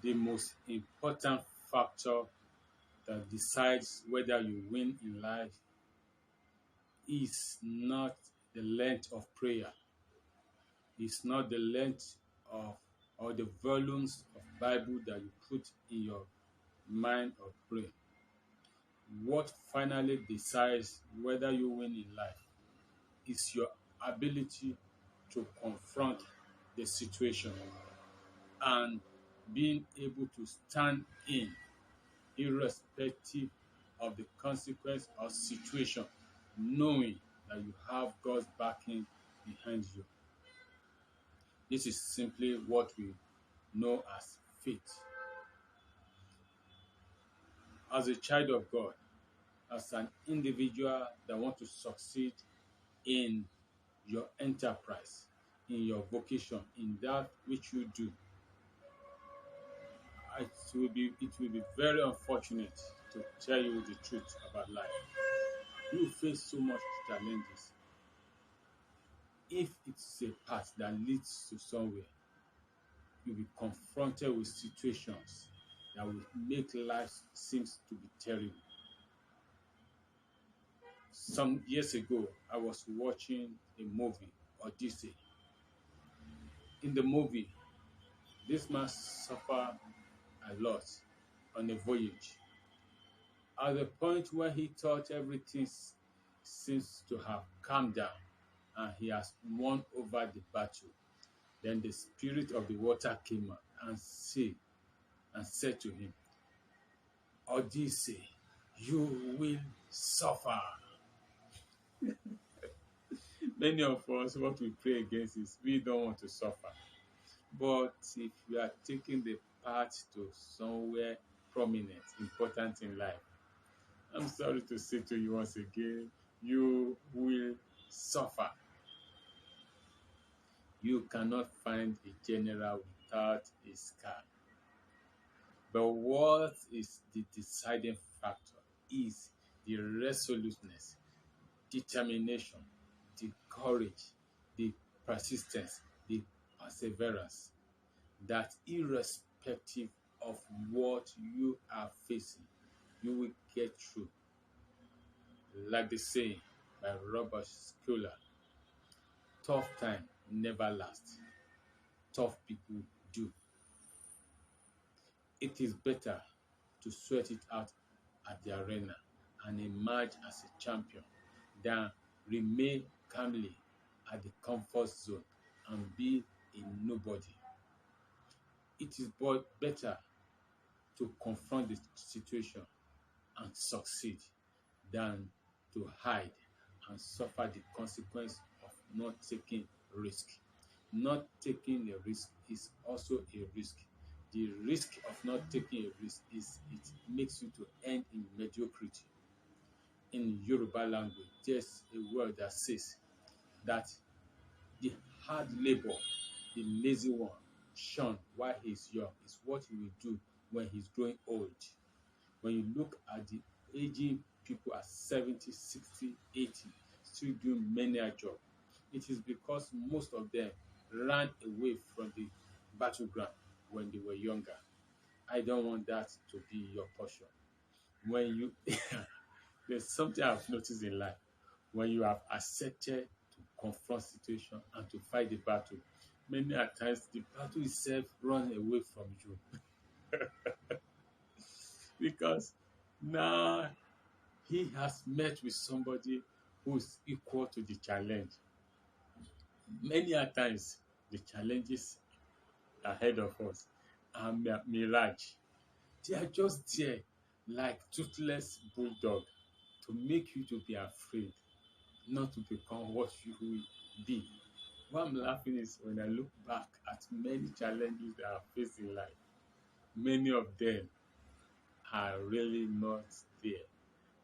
the most important factor that decides whether you win in life is not the length of prayer, it's not the length of or the volumes of Bible that you put in your mind or brain. What finally decides whether you win in life is your ability to confront the situation and being able to stand in irrespective of the consequence or situation, knowing that you have God's backing behind you. This is simply what we know as faith. As a child of God, as an individual that wants to succeed in your enterprise, in your vocation, in that which you do, it will be very unfortunate to tell you the truth about life. You face so much challenges. If it's a path that leads to somewhere, you'll be confronted with situations that will make life seems to be terrible. Some years ago, I was watching a movie, Odyssey. In the movie, this man suffered a lot on a voyage. At the point where he thought everything seems to have calmed down and he has won over the battle, then the spirit of the water came out and said to him, Odyssey, you will suffer. Many of us, what we pray against is we don't want to suffer. But if you are taking the path to somewhere prominent, important in life, I'm sorry to say to you once again, you will suffer. You cannot find a general without a scar. But what is the deciding factor is the resoluteness, determination, the courage, the persistence, the perseverance, that irrespective of what you are facing, you will get through. Like the saying by Robert Schuller, tough time never lasts. Tough people do. It is better to sweat it out at the arena and emerge as a champion than remain calmly at the comfort zone and be a nobody. It is better to confront the situation and succeed than to hide and suffer the consequence of not taking risk. Not taking a risk is also a risk. The risk of not taking a risk is it makes you to end in mediocrity. In Yoruba language, there's a word that says that the hard labor, the lazy one, shun while he's young, is what he will do when he's growing old. When you look at the aging people at 70, 60, 80, still doing many a job, it is because most of them ran away from the battleground when they were younger. I don't want that to be your portion. When you there's something I've noticed in life. When you have accepted to confront situation and to fight the battle, many a times the battle itself run away from you. Because now he has met with somebody who is equal to the challenge. Many a times the challenges ahead of us are mirage. They are just there like toothless bulldog to make you to be afraid, not to become what you will be. What I'm laughing is when I look back at many challenges that I face in life, many of them are really not there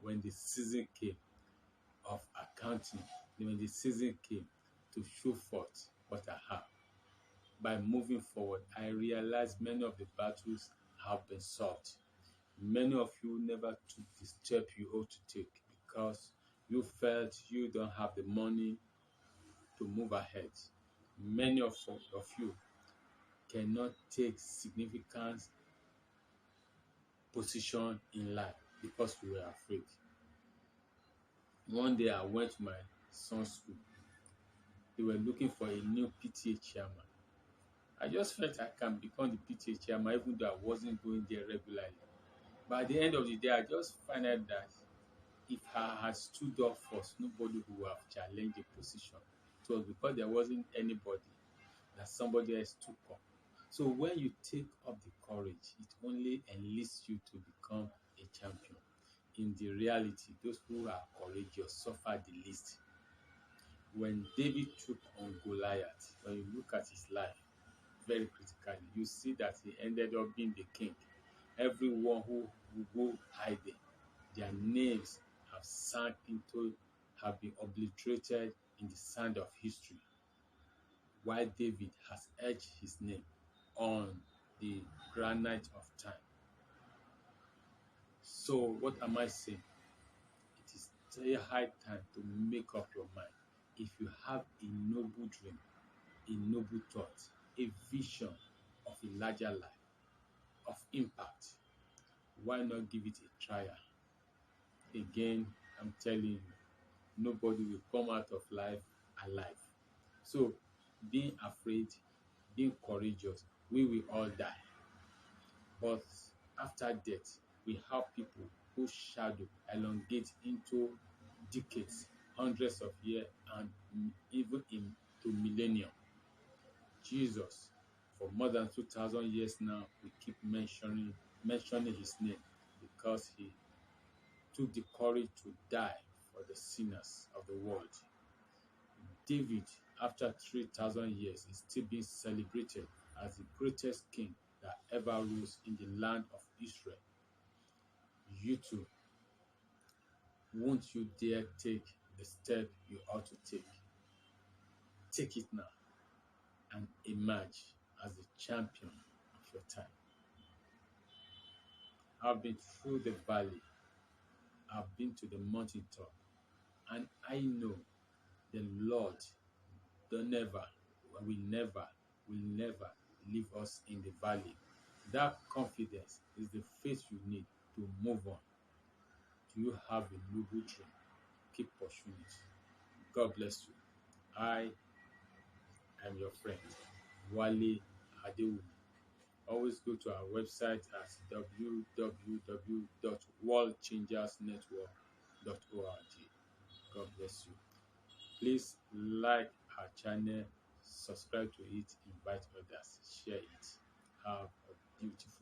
when the season came of accounting, when the season came to show forth what I have. By moving forward, I realized many of the battles have been solved. Many of you never took the step you ought to take because you felt you don't have the money to move ahead. Many of you cannot take significant position in life because we were afraid. One day I went to my son's school. They were looking for a new PTA chairman. I just felt I can become the PTA chairman even though I wasn't going there regularly. But at the end of the day, I just find out that if I had stood up first, nobody would have challenged the position. It was because there wasn't anybody that somebody else took up. So when you take up the courage, it only enlists you to become a champion. In the reality, those who are courageous suffer the least. When David took on Goliath, when you look at his life very critically, you see that he ended up being the king. Everyone who will go hiding, their names have sunk into, have been obliterated in the sand of history, while David has etched his name on the granite of time. So, what am I saying? It is a high time to make up your mind. If you have a noble dream, a noble thought, a vision of a larger life, of impact, why not give it a trial? Again, I'm telling you, nobody will come out of life alive. So, being afraid, being courageous, we will all die. But after death, we have people whose shadow elongates into decades, hundreds of years, and even into millennium. Jesus, for more than 2,000 years now, we keep mentioning his name because he took the courage to die for the sinners of the world. David, after 3,000 years, is still being celebrated as the greatest king that ever rose in the land of Israel. You too, won't you dare take the step you ought to take? Take it now and emerge as the champion of your time. I've been through the valley, I've been to the mountaintop, and I know the Lord will never leave us in the valley. That confidence is the faith you need to move on. Do you have a noble dream? Keep pursuing it. God bless you. I am your friend, Wale Adewumi. Always go to our website at www.worldchangersnetwork.org. God bless you. Please like our channel, subscribe to it, invite others, share it. Have a beautiful